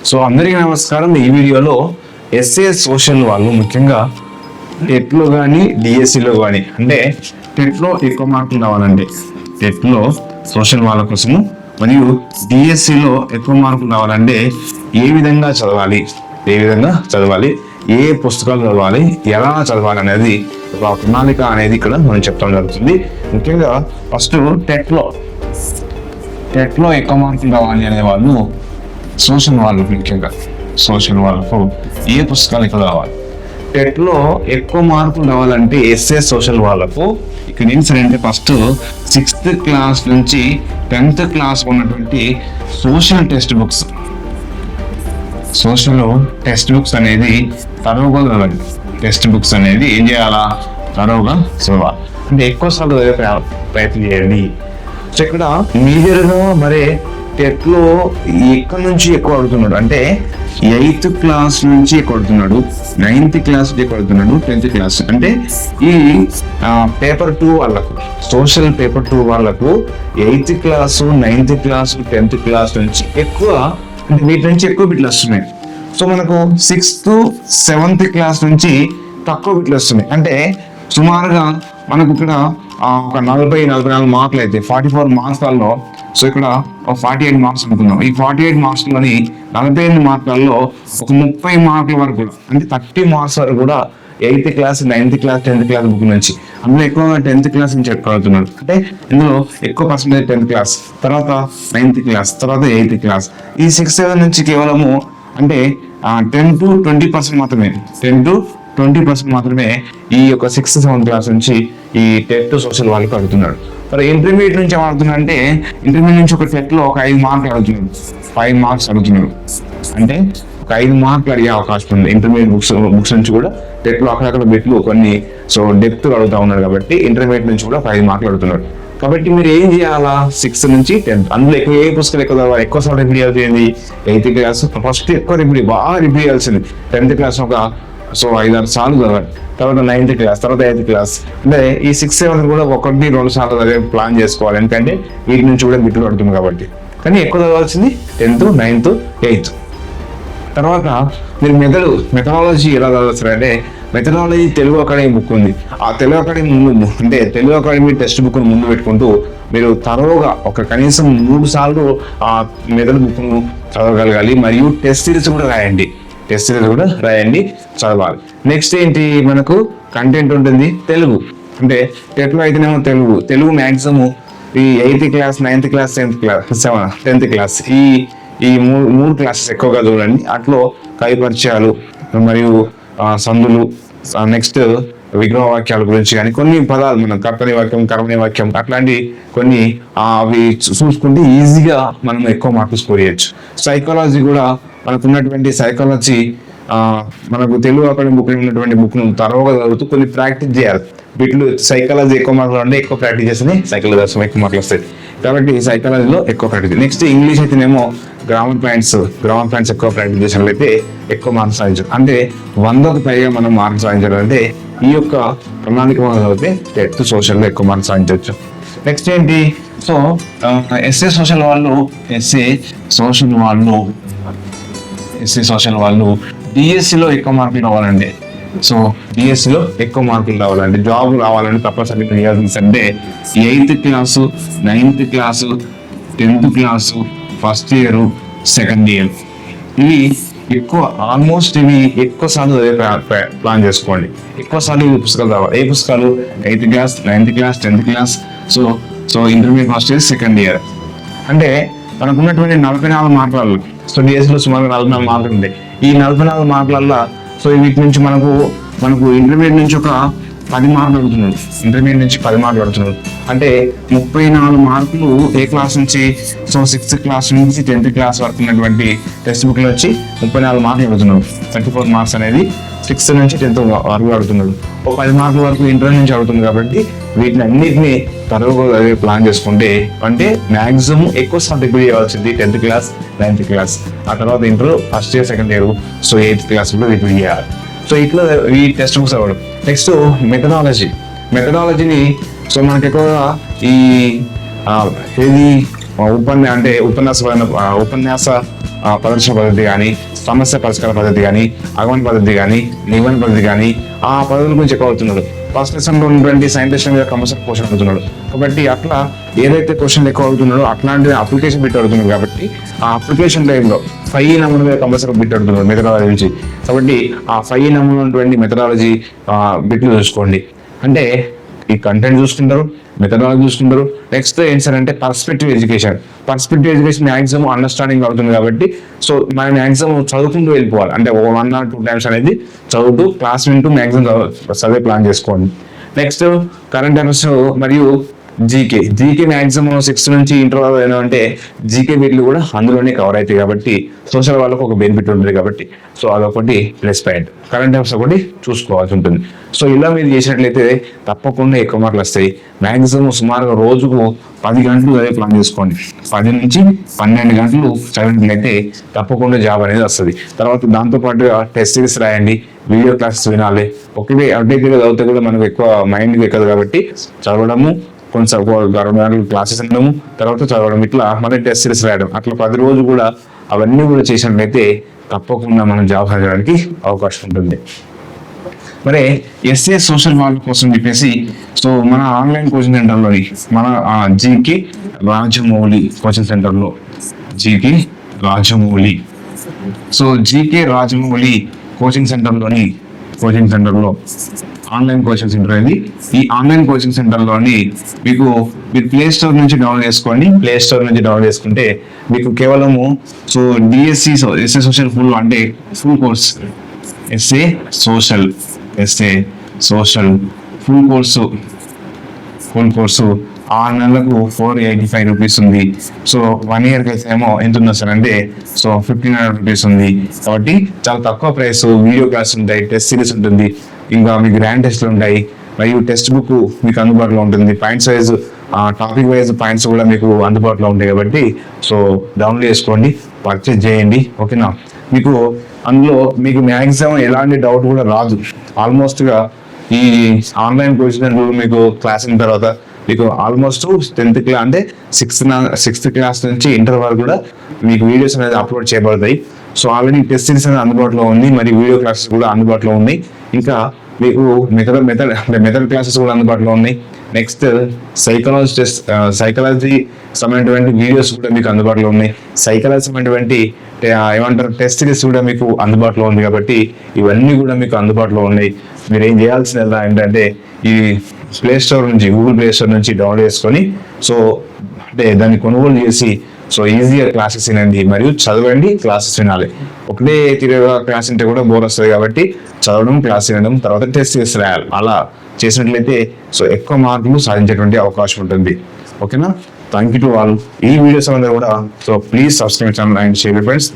So అందరికీ నమస్కారం. ఈ వీడియోలో ఎస్ఏ సోషల్ వాళ్ళు ముఖ్యంగా టెట్లో కానీ డిఎస్సిలో కానీ అంటే టెట్లో ఎక్కువ మార్కులు రావాలంటే టెట్లో సోషల్ వాళ్ళ కోసము మరియు డిఎస్సిలో ఎక్కువ మార్కులు రావాలంటే ఏ విధంగా చదవాలి, ఏ పుస్తకాలు చదవాలి, ఎలా చదవాలి అనేది ఒక ప్రణాళిక అనేది ఇక్కడ మనం చెప్తాం జరుగుతుంది. ముఖ్యంగా ఫస్ట్ టెట్లో ఎక్కువ మార్కులు రావాలి అనే వాళ్ళు సోషల్ వాళ్ళకు ఏ పుస్తకాలు ఎక్కువ రావాలి, టెట్లో ఎక్కువ మార్కులు రావాలంటే ఎస్ఏ సోషల్ వాళ్ళకు ఇక్కడ ఏం సరే అంటే ఫస్ట్ 6th క్లాస్ నుంచి 10th క్లాస్ ఉన్నటువంటి సోషల్ టెక్స్ట్ బుక్స్ అనేది తరువుగా చదవండి. టెక్స్ట్ బుక్స్ అనేది ఏం చేయాలా, తరువుగా చదవాలి. అంటే ఎక్కువ సార్లు ప్రయత్నం చేయండి. సో ఇక్కడ మేజర్గా మరి టెట్లో ఎక్కడి నుంచి ఎక్కువ అడుగుతున్నాడు అంటే 8th క్లాస్ నుంచి ఎక్కువ అడుగుతున్నాడు, 9th క్లాస్ నుంచి ఎక్కువ అడుగుతున్నాడు, 10th క్లాస్ అంటే ఈ పేపర్ 2 వాళ్ళకు సోషల్ పేపర్ 2 వాళ్ళకు 8th class, 9th class, 10th class నుంచి ఎక్కువ అంటే వీటి నుంచి ఎక్కువ బిట్లు వస్తున్నాయి. సో మనకు 6th, 7th క్లాస్ నుంచి తక్కువ బిట్లు వస్తున్నాయి. అంటే సుమారుగా మనకు ఇక్కడ ఒక 40-44 మార్కులు అయితే 44 మార్క్స్లలో, సో ఇక్కడ ఒక 48 మార్క్స్ అనుకుందాం. ఈ 48 మార్క్స్లోని 48 మార్కులలో ఒక 30 మార్కుల వరకు కూడా అంటే 30 మార్క్స్ వరకు కూడా 8th class, 9th class, 10th class book నుంచి, అందులో ఎక్కువగా 10th క్లాస్ నుంచి ఎక్కువ అవుతున్నాడు. అంటే ఇందులో ఎక్కువ పర్సెంటేజ్ 10th క్లాస్, తర్వాత 9th క్లాస్, తర్వాత 8th క్లాస్. ఈ 6-7 నుంచి కేవలము అంటే 10-20% మాత్రమే, 10-20% మాత్రమే ఈ యొక్క 6th-7th క్లాస్ నుంచి ఈ టెట్ సోషల్ వాళ్ళకి అడుగుతున్నాడు. మరి ఇంటర్మీడియట్ నుంచి ఏమడుతున్నాడు అంటే ఇంటర్మీడియట్ నుంచి ఒక టెట్లో ఒక 5 మార్కులు అడుగుతున్నాడు, 5 మార్క్స్ అడుగుతున్నాడు. అంటే ఒక 5 మార్కులు అడిగే అవకాశం ఉంది ఇంటర్మీడియట్ బుక్స్ నుంచి కూడా. టెట్లో అక్కడక్కడ బిట్లు కొన్ని సో డెప్త్ అడుగుతా ఉన్నాడు కాబట్టి ఇంటర్మీడియట్ నుంచి కూడా 5 మార్కులు అడుగుతున్నాడు. కాబట్టి మీరు ఏం చేయాలా, 6th నుంచి 10th అందులో ఎక్కువ ఏ పుస్తకాలు ఎక్కువ సార్లు రిపీట్ చేయాల్సింది 8th క్లాస్ ఫస్ట్ ఎక్కువ బాగా రిపీట్ చేయాల్సింది. 10th క్లాస్ ఒక 5-6 సార్లు చదవాలి, తర్వాత 9th క్లాస్, తర్వాత 8th క్లాస్. అంటే ఈ 6-7 కూడా 1-2 సార్లు చదివే ప్లాన్ చేసుకోవాలి. ఎందుకంటే వీటి నుంచి కూడా బిట్లు పడుతుంది కాబట్టి. కానీ ఎక్కువ చదవాల్సింది 10th, 9th, 8th. తర్వాత మీరు మెథడాలజీ ఎలా చదవాల్సిందంటే మెథడాలజీ తెలుగు అకాడమీ బుక్ ఉంది. ఆ తెలుగు అకాడమీ ముందు అంటే తెలుగు అకాడమీ టెక్స్ట్ బుక్ను ముందు పెట్టుకుంటూ మీరు తరువుగా ఒక కనీసం 3 సార్లు ఆ మెథడ్ బుక్ను చదవగలగాలి. మరియు టెస్ట్ సిరీస్ కూడా రాయండి, చదవాలి. నెక్స్ట్ ఏంటి, మనకు కంటెంట్ ఉంటుంది తెలుగు. అంటే టెట్లో అయితేనేమో తెలుగు మ్యాక్సిమం ఈ 8th class, 9th class, 10th class ఈ మూడు క్లాసెస్ ఎక్కువగా చూడండి. అట్లో కవి పరిచయాలు మరియు సందులు, నెక్స్ట్ విగ్రహ వాక్యాల గురించి కానీ కొన్ని పదాలు మనం కర్తని వాక్యం, కర్మని వాక్యం అట్లాంటి కొన్ని అవి చూసుకుంటే ఈజీగా మనం ఎక్కువ మార్కులు స్కోర్ చేయొచ్చు. సైకాలజీ కూడా మనకు ఉన్నటువంటి సైకాలజీ మనకు తెలుగు అకాడమీ బుక్ ఉన్నటువంటి బుక్ను తరువుగా చదువుతూ కొన్ని ప్రాక్టీస్ చేయాలి. వీటిలో సైకాలజీ ఎక్కువ మార్కులు అంటే ఎక్కువ ప్రాక్టీస్ చేస్తేనే సైకాలజీ ఎక్కువ మార్కులు వస్తాయి. కాబట్టి సైకాలజీలో ఎక్కువ ప్రాక్టీస్. నెక్స్ట్ ఇంగ్లీష్ అయితేనేమో గ్రామర్ పాయింట్స్ ఎక్కువ ప్రాక్టీస్ చేసినట్లయితే ఎక్కువ మార్క్స్ సాధించు. అంటే 100కు పైగా మనం మార్క్స్ సాధించాలంటే ఈ యొక్క ప్రణాళిక చదివితే టెట్ సోషల్లో ఎక్కువ మార్క్స్ సాధించవచ్చు. నెక్స్ట్ ఏంటి, సో ఎస్ఏ సోషల్ వాళ్ళు డిఎస్సిలో ఎక్కువ మార్కులు రావాలండి. సో డిఎస్సిలో ఎక్కువ మార్కులు రావాలంటే జాబ్ రావాలంటే తప్పనిసరిగా చేయాల్సిందంటే 8th class, 9th class, 10th class, first year, second year ఇవి ఎక్కువ ఆల్మోస్ట్ ఇవి ఎక్కువ సార్లు ప్లాన్ చేసుకోండి. ఎక్కువ సార్లు ఇవి పుస్తకాలు రావాలి. ఏ పుస్తకాలు, 8th class, 9th class, 10th class, so intermediate first year, second year. అంటే మనకు ఉన్నటువంటి 44 మార్కులలో సో డిఎస్సిలో సుమారు 44 మార్కులు ఉంటాయి. ఈ 44 మార్కులల్లో సో వీటి నుంచి మనకు ఇంటర్మీడియట్ నుంచి ఒక 10 మార్కులు అడుగుతున్నాడు. అంటే 34 మార్కులు ఏ క్లాస్ నుంచి, సో 6th క్లాస్ నుంచి 10th క్లాస్ వరకు ఉన్నటువంటి టెక్స్ట్ బుక్లో వచ్చి 34 మార్కులు అడుగుతున్నాడు. 34 మార్క్స్ అనేది 6th నుంచి 10th వరకు అడుగుతున్నాడు. ఒక 10 మార్కుల వరకు ఇంటర్ నుంచి అడుగుతుంది. కాబట్టి వీటిని అన్నిటినీ తరువుగా ప్లాన్ చేసుకుంటే అంటే మ్యాక్సిమం ఎక్కువ సార్లు రిపీట్ చేయాల్సింది 10th క్లాస్, 9th క్లాస్, ఆ తర్వాత inter first year, second year, so 8th class కూడా రిపీట్ చేయాలి. సో ఇట్లా ఈ టెక్స్ట్ బుక్స్ అవ్వడం. నెక్స్ట్ మెథడాలజీని సో మనకి ఎక్కువగా ఈ ఏది ఉపన్యాస ప్రదర్శన పద్ధతి కానీ, సమస్య పరిష్కార పద్ధతి కానీ, అగమన పద్ధతి కానీ, నిగమన పద్ధతి కానీ ఆ పద్ధతుల గురించి ఎక్కువ అవుతున్నాడు. ఫస్ట్ లెసన్ లో ఉన్నటువంటి సైంటిస్ట్ మీద కంపల్సరీ క్వశ్చన్ అవుతున్నాడు. కాబట్టి అట్లా ఏదైతే క్వశ్చన్ ఎక్కువ అవుతున్నాడో అట్లాంటి అప్లికేషన్ బిట్ అడుగుతున్నాడు. కాబట్టి ఆ అప్లికేషన్ టైంలో 5 నమూనా మీద కంపల్సరీ బిట్ అడుగుతున్నాడు మెథడాలజీ నుంచి. కాబట్టి ఆ 5 నమూనా ఉన్నటువంటి మెథడాలజీ బిట్లు చూసుకోండి. అంటే ఈ కంటెంట్ చూసుకుంటారు, మెథడాలజీ చూసుకుంటారు. నెక్స్ట్ ఏంటి సార్ అంటే పర్స్పెక్టివ్ ఎడ్యుకేషన్ మ్యాక్సిమం అండర్స్టాండింగ్ అవుతుంది. కాబట్టి సో మన మ్యాక్సిమం చదువుకుంటూ వెళ్ళిపోవాలి. అంటే 1 or 2 times అనేది చదువుతూ క్లాస్ వింటూ మ్యాక్సిమం చదివే ప్లాన్ చేసుకోండి. నెక్స్ట్ కరెంట్ అఫైర్స్ మరియు జీకే మ్యాక్సిమం 6th నుంచి ఇంటర్ వరకు ఏంటంటే జీకే బిట్లు కూడా అందులోనే కవర్ అవుతాయి. కాబట్టి సోషల్ వాళ్ళకు ఒక బెనిఫిట్ ఉంటుంది. కాబట్టి సో అదొకటి ప్లస్ పాయింట్. కరెంట్ అఫైర్స్ ఒకటి చూసుకోవాల్సి ఉంటుంది. సో ఇలా మీరు చేసినట్లయితే తప్పకుండా ఎక్కువ మార్కులు వస్తాయి. మ్యాక్సిమం సుమారుగా రోజుకు 10 గంటలు అదే ప్లాన్ చేసుకోండి. 10 నుంచి 12 గంటలు చదివినట్లయితే తప్పకుండా జాబ్ అనేది వస్తుంది. తర్వాత దాంతోపాటుగా టెస్ట్ సిరీస్ రాయండి, వీడియో క్లాసెస్ వినాలి. ఒకే అప్డేట్గా చదివితే కూడా మనకు ఎక్కువ మైండ్కి ఎక్కదు. కాబట్టి చదవడము, కొంచెం 20 గంటలు క్లాసెస్ వినడము, తర్వాత చదవడం, ఇట్లా మళ్ళీ టెస్ట్ సిరీస్ రాయడం, అట్లా 10 రోజులు కూడా అవన్నీ కూడా చేసినట్లయితే తప్పకుండా మనం జాబ్ సాధించడానికి అవకాశం ఉంటుంది. మరి ఎస్ఏ సోషల్ వాళ్ళ కోసం చెప్పేసి సో మన ఆన్లైన్ కోచింగ్ సెంటర్లోని మన జీకే రాజమౌళి కోచింగ్ సెంటర్లో జీకే రాజమౌళి కోచింగ్ సెంటర్లో ఆన్లైన్ కోచింగ్ సెంటర్ అనేది. ఈ ఆన్లైన్ కోచింగ్ సెంటర్లోని మీరు ప్లే స్టోర్ నుంచి డౌన్లోడ్ చేసుకోండి. ప్లే స్టోర్ నుంచి డౌన్లోడ్ చేసుకుంటే మీకు కేవలము so DSC SA social full course SA social full course 6 నెలలకు 485 రూపీస్ ఉంది. సో 1 year అయితే ఏమో ఎంత ఉంది సార్ అంటే సో 1500 రూపీస్ ఉంది. కాబట్టి చాలా తక్కువ ప్రైస్. వీడియో క్లాస్ ఉంటాయి, టెస్ట్ సిరీస్ ఉంటుంది, ఇంకా మీకు గ్రాండ్ టెస్ట్లు ఉంటాయి, మరియు టెక్స్ట్ బుక్ మీకు అందుబాటులో ఉంటుంది. Points wise topic wise points కూడా మీకు అందుబాటులో ఉంటాయి. కాబట్టి సో డౌన్లోడ్ చేసుకోండి, పర్చేజ్ చేయండి. ఓకేనా? మీకు అందులో మీకు మ్యాక్సిమం ఎలాంటి డౌట్ కూడా రాదు. ఆల్మోస్ట్గా ఈ ఆన్లైన్ కోచింగ్ మీకు క్లాస్ అయిన తర్వాత మీకు ఆల్మోస్ట్ 10th క్లాస్ అంటే 6th క్లాస్ నుంచి ఇంటర్ వరకు కూడా మీకు వీడియోస్ అనేది అప్లోడ్ చేయబడతాయి. సో ఆల్రెడీ టెస్ట్ సిరీస్ అనేది అందుబాటులో ఉంది, మరి వీడియో క్లాసెస్ కూడా అందుబాటులో ఉన్నాయి. ఇంకా మీకు మెథడ్ క్లాసెస్ కూడా అందుబాటులో ఉన్నాయి. నెక్స్ట్ సైకాలజీ సంబంధించినటువంటి వీడియోస్ కూడా మీకు అందుబాటులో ఉన్నాయి. సైకాలజీ సంబంధించినటువంటి టెస్ట్ సిరీస్ కూడా మీకు అందుబాటులో ఉంది. కాబట్టి ఇవన్నీ కూడా మీకు అందుబాటులో ఉన్నాయి. మీరు ఏం చేయాల్సింది ఏంటంటే ఈ గూగుల్ ప్లే స్టోర్ నుంచి డౌన్లోడ్ చేసుకొని సో అంటే దాన్ని కొనుగోలు చేసి సో ఈజీగా క్లాసెస్ వినండి మరియు చదవండి, క్లాసెస్ వినాలి. ఒకటే తిరిగా క్లాస్ ఉంటే కూడా బోర్ వస్తుంది. కాబట్టి చదవడం, క్లాస్ వినడం, తర్వాత టెస్ట్ చేసి రాయాలి. అలా చేసినట్లయితే సో ఎక్కువ మార్కులు సాధించేటువంటి అవకాశం ఉంటుంది. ఓకేనా? Thank you to all. ఈ వీడియోస్ అందరూ కూడా so please subscribe channel and share friends.